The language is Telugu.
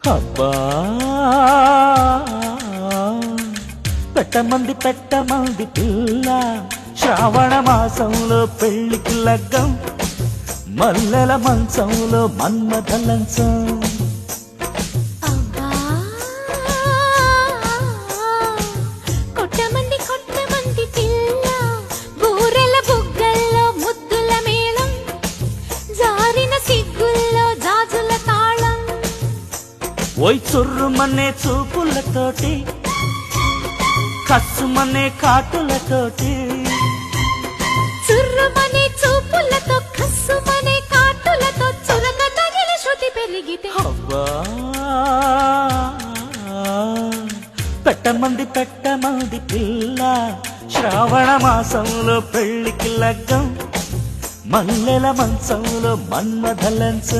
అబ్బా పెట్టమంది పిల్ల శ్రావణ మాసంలో పెళ్లికి లగ్గం మల్లెల మంచంలో మన్మథ లంచం ఓయ్ చుర్రుమనే చూపులతోటి కస్సుమనే కాటులతోటి చుర్రుమనే చూపులతో కస్సుమనే కాటులతో చురక తగిలి శృతి పెరిగితే అవ్వా పెట్టమంది పిల్ల శ్రావణ మాసంలో పెళ్లికి లగ్గం మల్లెల మంచంలో మన్మథ లంచం